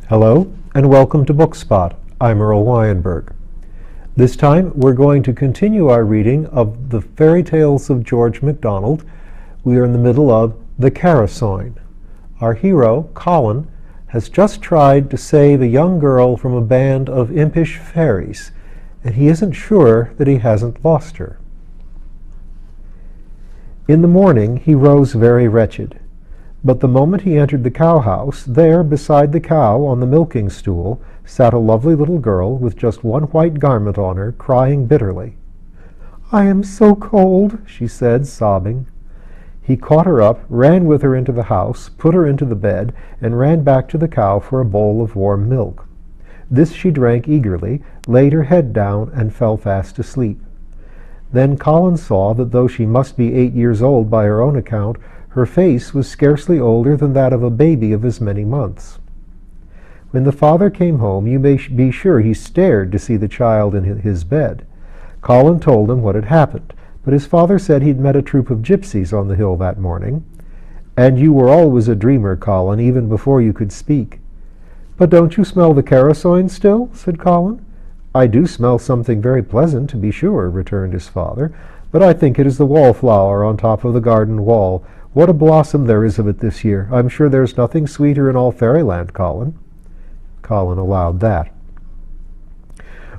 Hello, and welcome to Bookspot. I'm Earl Wajenberg. This time, we're going to continue our reading of the fairy tales of George MacDonald. We are in the middle of the Carasoyn. Our hero, Colin, has just tried to save a young girl from a band of impish fairies, and he isn't sure that he hasn't lost her. In the morning, he rose very wretched. But the moment he entered the cow-house, there, beside the cow, on the milking stool, sat a lovely little girl with just one white garment on her, crying bitterly. "I am so cold," she said, sobbing. He caught her up, ran with her into the house, put her into the bed, and ran back to the cow for a bowl of warm milk. This she drank eagerly, laid her head down, and fell fast asleep. Then Colin saw that though she must be 8 years old by her own account, her face was scarcely older than that of a baby of as many months. When the father came home, you may be sure he stared to see the child in his bed. Colin told him what had happened, but his father said he'd met a troop of gypsies on the hill that morning. "And you were always a dreamer, Colin, even before you could speak." "But don't you smell the Carasoyn still?" said Colin. "I do smell something very pleasant, to be sure," returned his father, "but I think it is the wallflower on top of the garden wall. What a blossom there is of it this year! I'm sure there's nothing sweeter in all fairyland, Colin." Colin allowed that.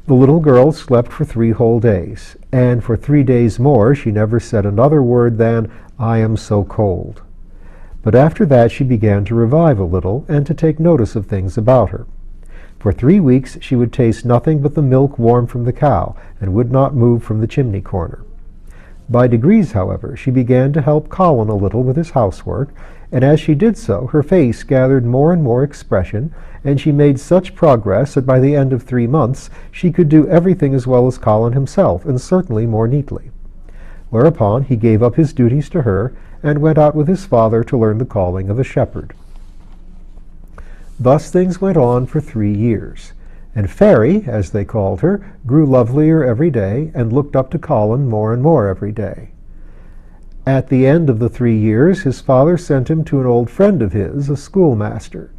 The little girl slept for 3 whole days, and for 3 days more she never said another word than, "I am so cold." But after that she began to revive a little, and to take notice of things about her. For 3 weeks she would taste nothing but the milk warm from the cow, and would not move from the chimney corner. By degrees, however, she began to help Colin a little with his housework, and as she did so, her face gathered more and more expression, and she made such progress that by the end of 3 months she could do everything as well as Colin himself, and certainly more neatly. Whereupon he gave up his duties to her, and went out with his father to learn the calling of a shepherd. Thus things went on for 3 years. And Fairy, as they called her, grew lovelier every day, and looked up to Colin more and more every day. At the end of the 3 years, his father sent him to an old friend of his, a schoolmaster.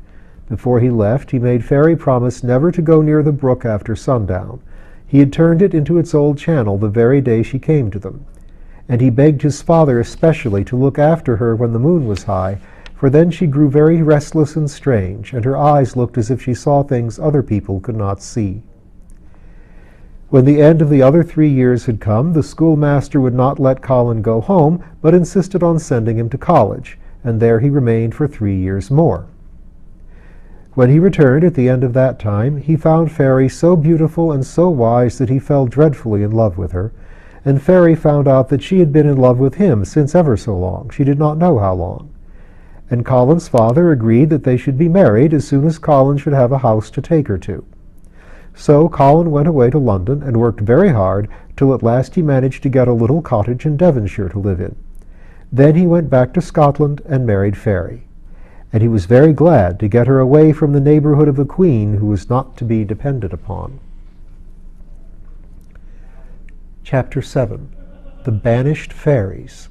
Before he left, he made Fairy promise never to go near the brook after sundown. He had turned it into its old channel the very day she came to them. And he begged his father especially to look after her when the moon was high, for then she grew very restless and strange, and her eyes looked as if she saw things other people could not see. When the end of the other 3 years had come, the schoolmaster would not let Colin go home, but insisted on sending him to college, and there he remained for 3 years more. When he returned at the end of that time, he found Fairy so beautiful and so wise that he fell dreadfully in love with her, and Fairy found out that she had been in love with him since ever so long, she did not know how long. And Colin's father agreed that they should be married as soon as Colin should have a house to take her to. So Colin went away to London and worked very hard till at last he managed to get a little cottage in Devonshire to live in. Then he went back to Scotland and married Fairy. And he was very glad to get her away from the neighbourhood of the Queen, who was not to be depended upon. Chapter 7. The Banished Fairies.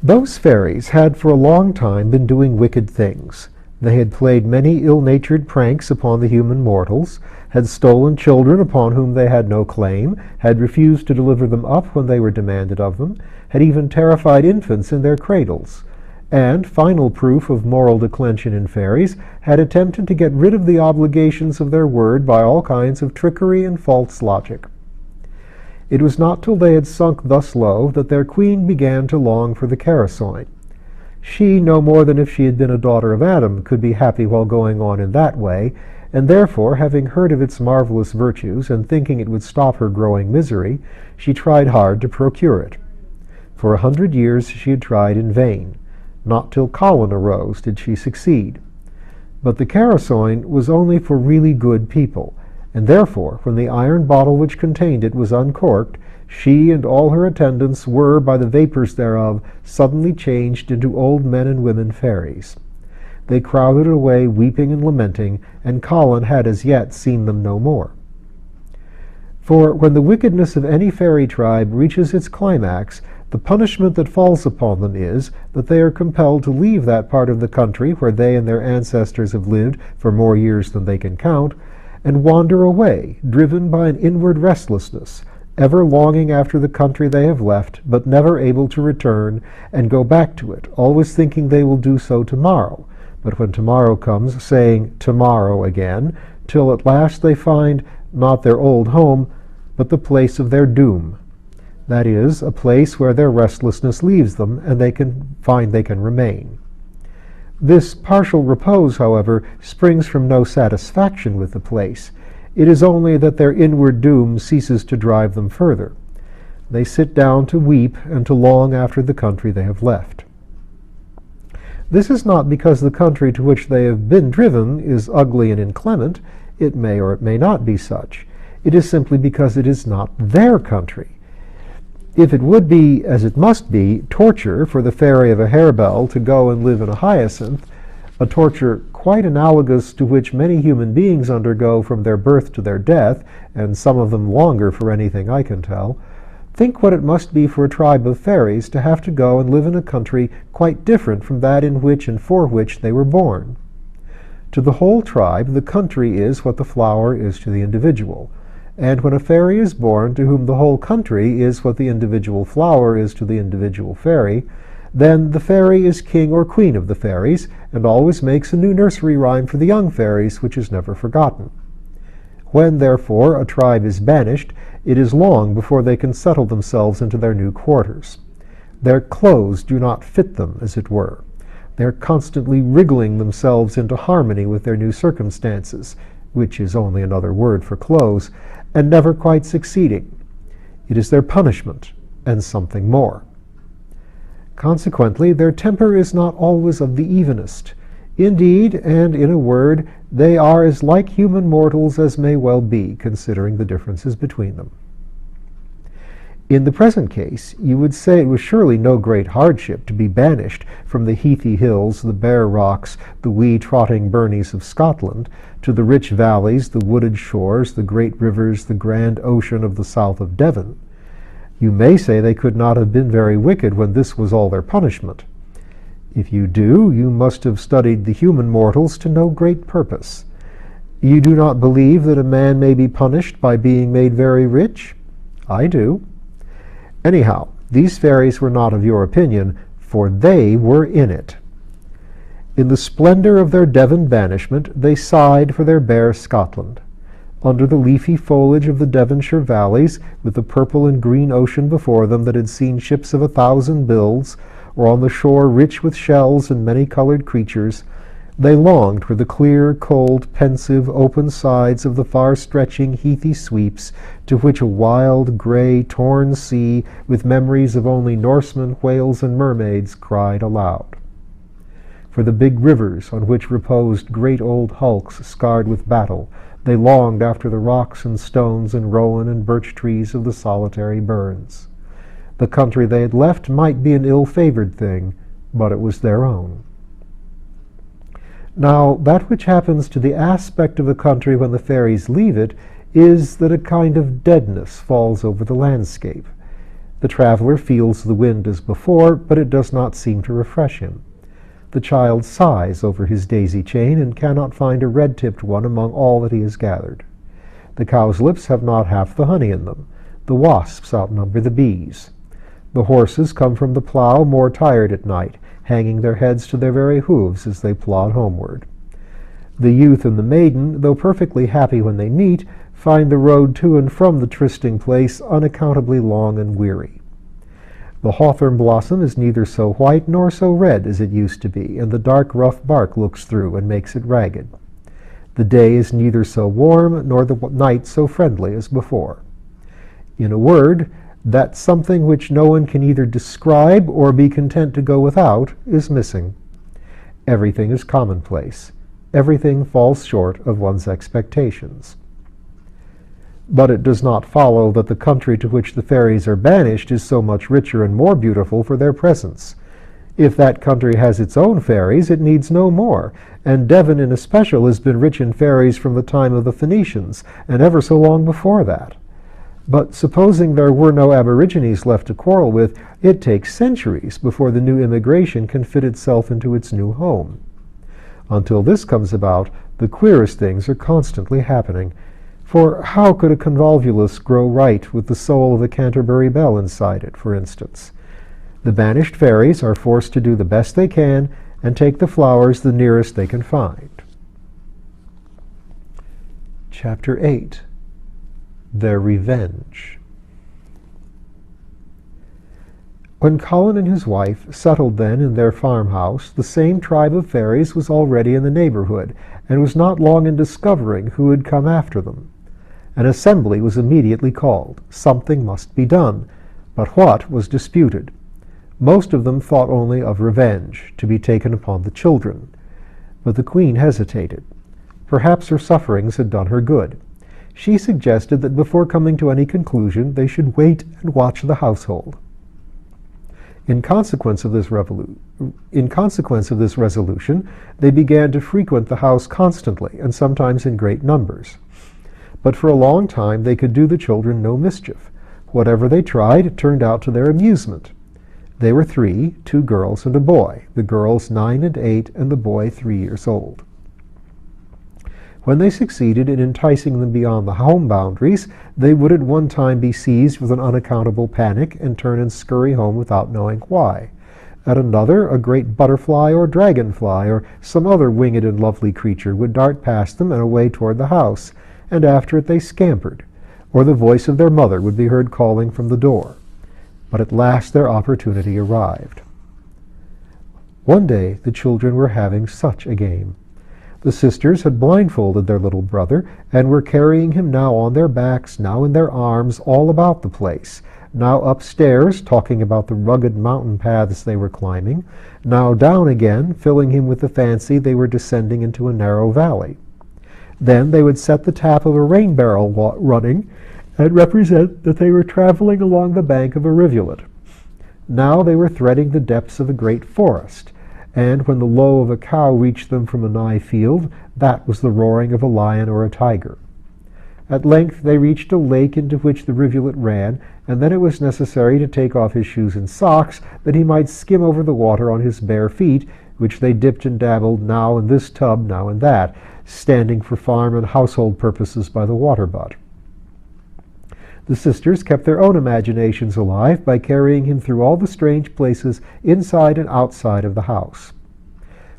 Those fairies had for a long time been doing wicked things. They had played many ill-natured pranks upon the human mortals, had stolen children upon whom they had no claim, had refused to deliver them up when they were demanded of them, had even terrified infants in their cradles, and, final proof of moral declension in fairies, had attempted to get rid of the obligations of their word by all kinds of trickery and false logic. It was not till they had sunk thus low that their queen began to long for the Carasoyn. She, no more than if she had been a daughter of Adam, could be happy while going on in that way, and therefore, having heard of its marvelous virtues, and thinking it would stop her growing misery, she tried hard to procure it. For 100 years she had tried in vain. Not till Colin arose did she succeed. But the Carasoyn was only for really good people, and therefore, when the iron bottle which contained it was uncorked, she and all her attendants were, by the vapours thereof, suddenly changed into old men and women fairies. They crowded away weeping and lamenting, and Colin had as yet seen them no more. For when the wickedness of any fairy tribe reaches its climax, The punishment that falls upon them is that they are compelled to leave that part of the country where they and their ancestors have lived for more years than they can count, and wander away, driven by an inward restlessness, ever longing after the country they have left, but never able to return and go back to it, always thinking they will do so tomorrow, but when tomorrow comes, saying tomorrow again, till at last they find not their old home, but the place of their doom. That is, a place where their restlessness leaves them, and they can find they can remain. This partial repose, however, springs from no satisfaction with the place. It is only that their inward doom ceases to drive them further. They sit down to weep and to long after the country they have left. This is not because the country to which they have been driven is ugly and inclement. It may or it may not be such. It is simply because it is not their country. If it would be, as it must be, torture for the fairy of a harebell to go and live in a hyacinth, a torture quite analogous to which many human beings undergo from their birth to their death, and some of them longer for anything I can tell, think what it must be for a tribe of fairies to have to go and live in a country quite different from that in which and for which they were born. To the whole tribe, the country is what the flower is to the individual. And when a fairy is born to whom the whole country is what the individual flower is to the individual fairy, then the fairy is king or queen of the fairies, and always makes a new nursery rhyme for the young fairies, which is never forgotten. When, therefore, a tribe is banished, it is long before they can settle themselves into their new quarters. Their clothes do not fit them, as it were. They are constantly wriggling themselves into harmony with their new circumstances, which is only another word for clothes, and never quite succeeding. It is their punishment, and something more. Consequently, their temper is not always of the evenest. Indeed, and in a word, they are as like human mortals as may well be, considering the differences between them. In the present case, you would say it was surely no great hardship to be banished from the heathy hills, the bare rocks, the wee trotting burnies of Scotland, to the rich valleys, the wooded shores, the great rivers, the grand ocean of the south of Devon. You may say they could not have been very wicked when this was all their punishment. If you do, you must have studied the human mortals to no great purpose. You do not believe that a man may be punished by being made very rich? I do. Anyhow, these fairies were not of your opinion, for they were in it. In the splendor of their Devon banishment, they sighed for their bare Scotland. Under the leafy foliage of the Devonshire valleys, with the purple and green ocean before them that had seen ships of 1,000 builds, or on the shore rich with shells and many-colored creatures, they longed for the clear, cold, pensive, open sides of the far-stretching, heathy sweeps, to which a wild, gray, torn sea, with memories of only Norsemen, whales, and mermaids, cried aloud. For the big rivers on which reposed great old hulks scarred with battle, they longed after the rocks and stones and rowan and birch trees of the solitary burns. The country they had left might be an ill-favored thing, but it was their own. Now, that which happens to the aspect of a country when the fairies leave it is that a kind of deadness falls over the landscape. The traveler feels the wind as before, but it does not seem to refresh him. The child sighs over his daisy chain and cannot find a red-tipped one among all that he has gathered. The cowslips have not half the honey in them. The wasps outnumber the bees. The horses come from the plough more tired at night, hanging their heads to their very hoofs as they plod homeward. The youth and the maiden, though perfectly happy when they meet, find the road to and from the trysting place unaccountably long and weary. The hawthorn blossom is neither so white nor so red as it used to be, and the dark rough bark looks through and makes it ragged. The day is neither so warm nor the night so friendly as before. In a word, that something which no one can either describe or be content to go without is missing. Everything is commonplace. Everything falls short of one's expectations. But it does not follow that the country to which the fairies are banished is so much richer and more beautiful for their presence. If that country has its own fairies, it needs no more, and Devon in especial has been rich in fairies from the time of the Phoenicians, and ever so long before that. But supposing there were no aborigines left to quarrel with, it takes centuries before the new immigration can fit itself into its new home. Until this comes about, the queerest things are constantly happening. For how could a convolvulus grow right with the soul of a Canterbury bell inside it, for instance? The banished fairies are forced to do the best they can and take the flowers the nearest they can find. Chapter 8. Their Revenge. When Colin and his wife settled then in their farmhouse, the same tribe of fairies was already in the neighborhood, and was not long in discovering who had come after them. An assembly was immediately called. Something must be done, but what was disputed. Most of them thought only of revenge, to be taken upon the children. But the queen hesitated. Perhaps her sufferings had done her good. She suggested that before coming to any conclusion, they should wait and watch the household. In consequence of this resolution, they began to frequent the house constantly, and sometimes in great numbers. But for a long time they could do the children no mischief. Whatever they tried turned out to their amusement. They were 3, 2 girls and a boy, the girls 9 and 8, and the boy 3 years old. When they succeeded in enticing them beyond the home boundaries, they would at one time be seized with an unaccountable panic and turn and scurry home without knowing why. At another, a great butterfly or dragonfly or some other winged and lovely creature would dart past them and away toward the house, and after it they scampered, or the voice of their mother would be heard calling from the door. But at last their opportunity arrived. One day the children were having such a game. The sisters had blindfolded their little brother, and were carrying him now on their backs, now in their arms, all about the place, now upstairs, talking about the rugged mountain paths they were climbing, now down again, filling him with the fancy they were descending into a narrow valley. Then they would set the tap of a rain barrel running, and represent that they were traveling along the bank of a rivulet. Now they were threading the depths of a great forest, and when the low of a cow reached them from a nigh field, that was the roaring of a lion or a tiger. At length they reached a lake into which the rivulet ran, and then it was necessary to take off his shoes and socks, that he might skim over the water on his bare feet, which they dipped and dabbled now in this tub, now in that, standing for farm and household purposes by the water butt. The sisters kept their own imaginations alive by carrying him through all the strange places inside and outside of the house.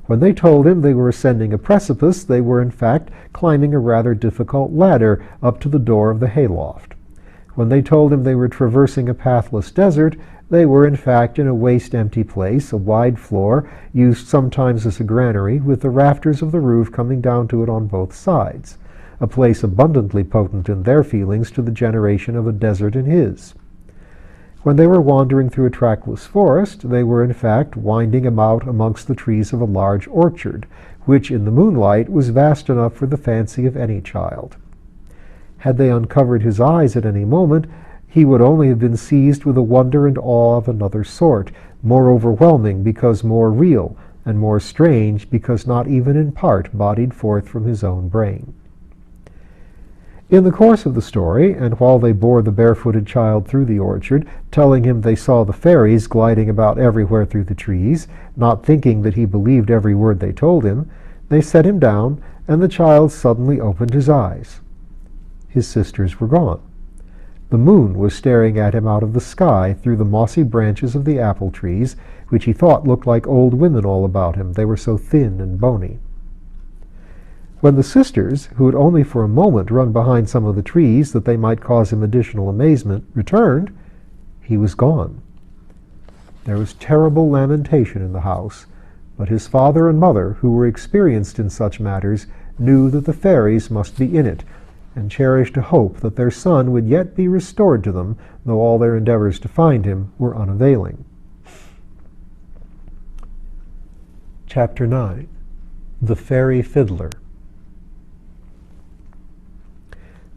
When they told him they were ascending a precipice, they were in fact climbing a rather difficult ladder up to the door of the hayloft. When they told him they were traversing a pathless desert, they were in fact in a waste empty place, a wide floor, used sometimes as a granary, with the rafters of the roof coming down to it on both sides, a place abundantly potent in their feelings to the generation of a desert in his. When they were wandering through a trackless forest, they were in fact winding about amongst the trees of a large orchard, which in the moonlight was vast enough for the fancy of any child. Had they uncovered his eyes at any moment, he would only have been seized with a wonder and awe of another sort, more overwhelming because more real, and more strange because not even in part bodied forth from his own brain. In the course of the story, and while they bore the barefooted child through the orchard, telling him they saw the fairies gliding about everywhere through the trees, not thinking that he believed every word they told him, they set him down, and the child suddenly opened his eyes. His sisters were gone. The moon was staring at him out of the sky through the mossy branches of the apple trees, which he thought looked like old women all about him, they were so thin and bony. When the sisters, who had only for a moment run behind some of the trees that they might cause him additional amazement, returned, he was gone. There was terrible lamentation in the house, but his father and mother, who were experienced in such matters, knew that the fairies must be in it, and cherished a hope that their son would yet be restored to them, though all their endeavors to find him were unavailing. Chapter 9. The Fairy Fiddler.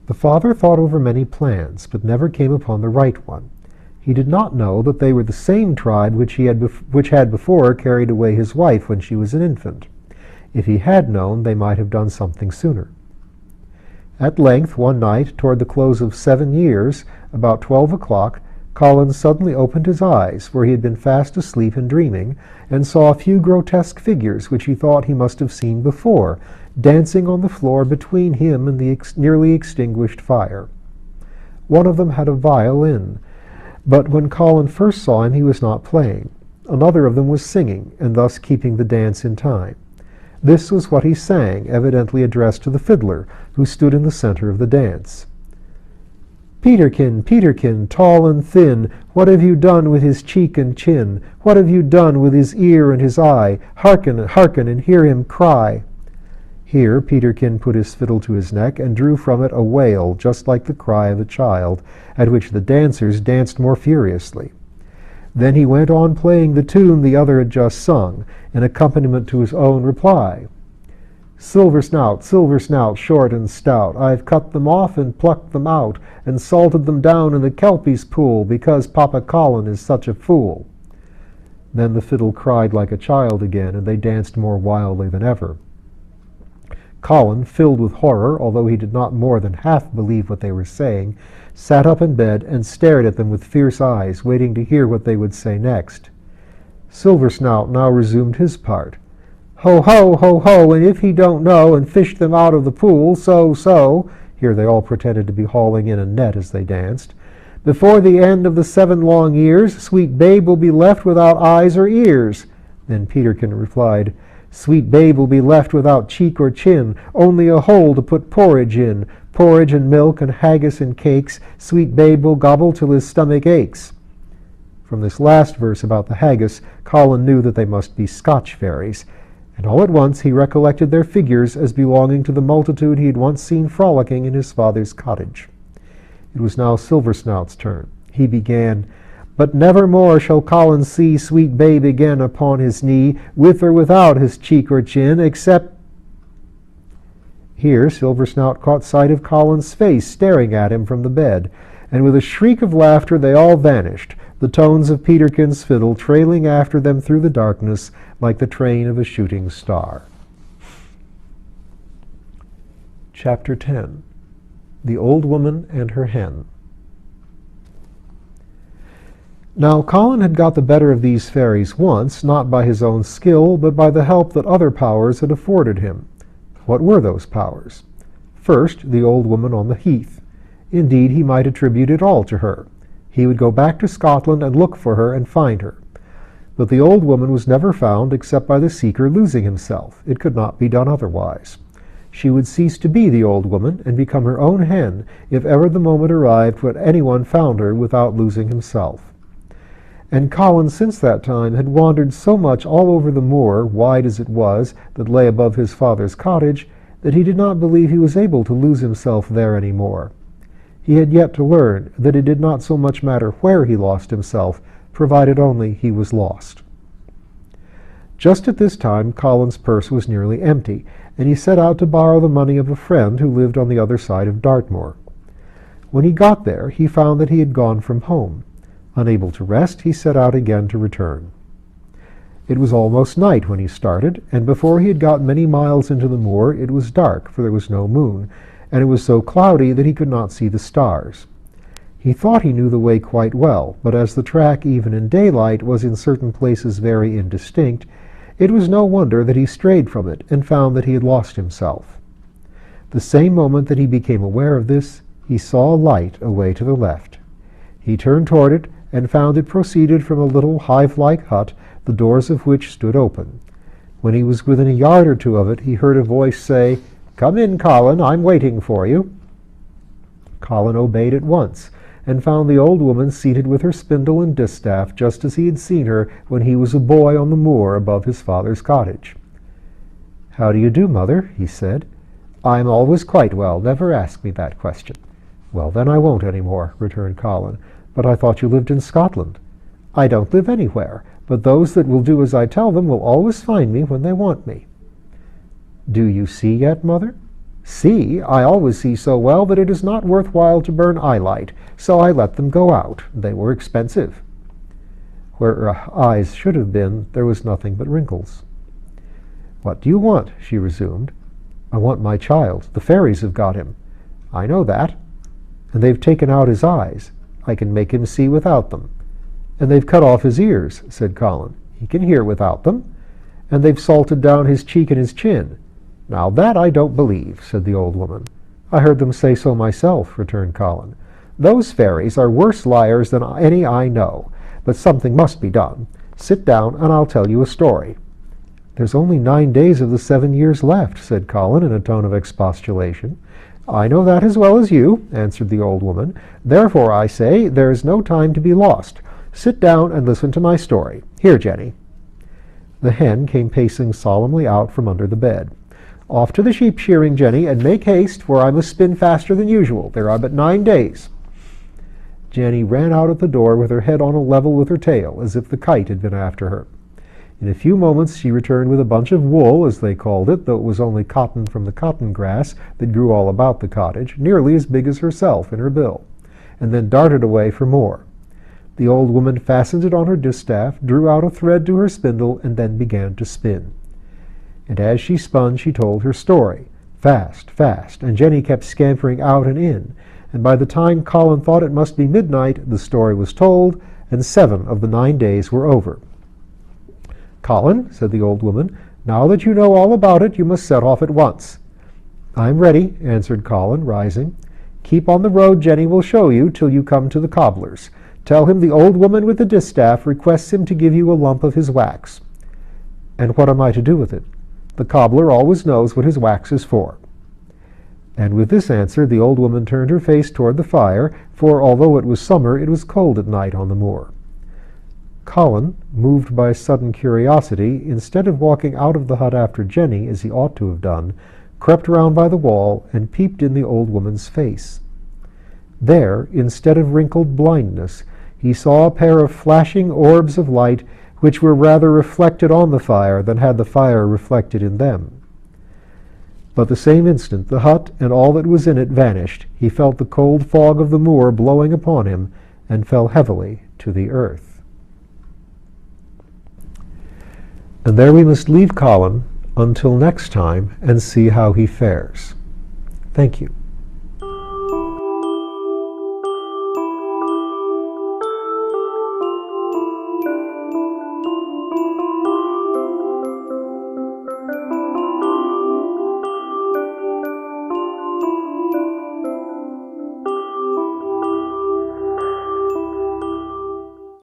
The father thought over many plans, but never came upon the right one. He did not know that they were the same tribe which had before carried away his wife when she was an infant. If he had known, they might have done something sooner. At length, one night, toward the close of 7 years, about 12 o'clock, Colin suddenly opened his eyes, where he had been fast asleep and dreaming, and saw a few grotesque figures which he thought he must have seen before, dancing on the floor between him and the nearly extinguished fire. One of them had a violin, but when Colin first saw him he was not playing. Another of them was singing, and thus keeping the dance in time. This was what he sang, evidently addressed to the fiddler, who stood in the center of the dance. "Peterkin, Peterkin, tall and thin, what have you done with his cheek and chin? What have you done with his ear and his eye? Hearken, hearken, and hear him cry." Here Peterkin put his fiddle to his neck and drew from it a wail just like the cry of a child, at which the dancers danced more furiously. Then he went on playing the tune the other had just sung, in accompaniment to his own reply. Silver snout, short and stout, I've cut them off and plucked them out, and salted them down in the Kelpie's pool, because Papa Colin is such a fool. Then the fiddle cried like a child again, and they danced more wildly than ever. Colin, filled with horror, although he did not more than half believe what they were saying, sat up in bed and stared at them with fierce eyes, waiting to hear what they would say next. Silver Snout now resumed his part. Ho, ho, ho, ho, and if he don't know, and fished them out of the pool, so, here they all pretended to be hauling in a net as they danced, before the end of the 7 long years, sweet babe will be left without eyes or ears. Then Peterkin replied, Sweet babe will be left without cheek or chin, only a hole to put porridge in. Porridge and milk and haggis and cakes, sweet babe will gobble till his stomach aches. From this last verse about the haggis, Colin knew that they must be Scotch fairies, and all at once he recollected their figures as belonging to the multitude he had once seen frolicking in his father's cottage. It was now Silversnout's turn. He began, But never more shall Colin see sweet babe again upon his knee, with or without his cheek or chin, except... Here Silversnout caught sight of Colin's face staring at him from the bed, and with a shriek of laughter they all vanished, the tones of Peterkin's fiddle trailing after them through the darkness like the train of a shooting star. Chapter 10. The Old Woman and Her Hen. Now Colin had got the better of these fairies once, not by his own skill, but by the help that other powers had afforded him. What were those powers? First, the old woman on the heath. Indeed, he might attribute it all to her. He would go back to Scotland and look for her and find her. But the old woman was never found except by the seeker losing himself. It could not be done otherwise. She would cease to be the old woman and become her own hen if ever the moment arrived when anyone found her without losing himself. And Colin, since that time, had wandered so much all over the moor, wide as it was, that lay above his father's cottage, that he did not believe he was able to lose himself there any more. He had yet to learn that it did not so much matter where he lost himself, provided only he was lost. Just at this time Colin's purse was nearly empty, and he set out to borrow the money of a friend who lived on the other side of Dartmoor. When he got there, he found that he had gone from home. Unable to rest, he set out again to return. It was almost night when he started, and before he had got many miles into the moor it was dark, for there was no moon, and it was so cloudy that he could not see the stars. He thought he knew the way quite well, but as the track, even in daylight, was in certain places very indistinct, it was no wonder that he strayed from it and found that he had lost himself. The same moment that he became aware of this, he saw a light away to the left. He turned toward it, and found it proceeded from a little hive-like hut, the doors of which stood open. When he was within a yard or two of it, he heard a voice say, "Come in, Colin, I'm waiting for you." Colin obeyed at once, and found the old woman seated with her spindle and distaff, just as he had seen her when he was a boy on the moor above his father's cottage. "How do you do, mother?" he said. "I'm always quite well. Never ask me that question." "Well, then I won't any more," returned Colin. "But I thought you lived in Scotland." "I don't live anywhere, but those that will do as I tell them will always find me when they want me." "Do you see yet, mother?" "See? I always see so well that it is not worth while to burn eyelight, so I let them go out. They were expensive." Where her eyes should have been, there was nothing but wrinkles. "What do you want?" she resumed. "I want my child. The fairies have got him." I know that. And they've taken out his eyes. I can make him see without them. And they've cut off his ears, said Colin. He can hear without them. And they've salted down his cheek and his chin. Now that I don't believe, said the old woman. I heard them say so myself, returned Colin. Those fairies are worse liars than any I know, but something must be done. Sit down and I'll tell you a story. There's only 9 days of the 7 years left, said Colin in a tone of expostulation. I know that as well as you, answered the old woman. Therefore, I say, there is no time to be lost. Sit down and listen to my story. Here, Jenny. The hen came pacing solemnly out from under the bed. Off to the sheep shearing, Jenny, and make haste, for I must spin faster than usual. There are but 9 days. Jenny ran out at the door with her head on a level with her tail, as if the kite had been after her. In a few moments she returned with a bunch of wool, as they called it, though it was only cotton from the cotton grass that grew all about the cottage, nearly as big as herself in her bill, and then darted away for more. The old woman fastened it on her distaff, drew out a thread to her spindle, and then began to spin. And as she spun, she told her story, fast, fast, and Jenny kept scampering out and in, and by the time Colin thought it must be midnight, the story was told, and 7 of the 9 days were over. Colin, said the old woman, now that you know all about it, you must set off at once. I'm ready, answered Colin, rising. Keep on the road Jenny will show you till you come to the cobbler's. Tell him the old woman with the distaff requests him to give you a lump of his wax. And what am I to do with it? The cobbler always knows what his wax is for. And with this answer the old woman turned her face toward the fire, for although it was summer, it was cold at night on the moor. Colin, moved by sudden curiosity, instead of walking out of the hut after Jenny, as he ought to have done, crept round by the wall and peeped in the old woman's face. There, instead of wrinkled blindness, he saw a pair of flashing orbs of light which were rather reflected on the fire than had the fire reflected in them. But the same instant the hut and all that was in it vanished. He felt the cold fog of the moor blowing upon him, and fell heavily to the earth. And there we must leave Colin until next time and see how he fares. Thank you.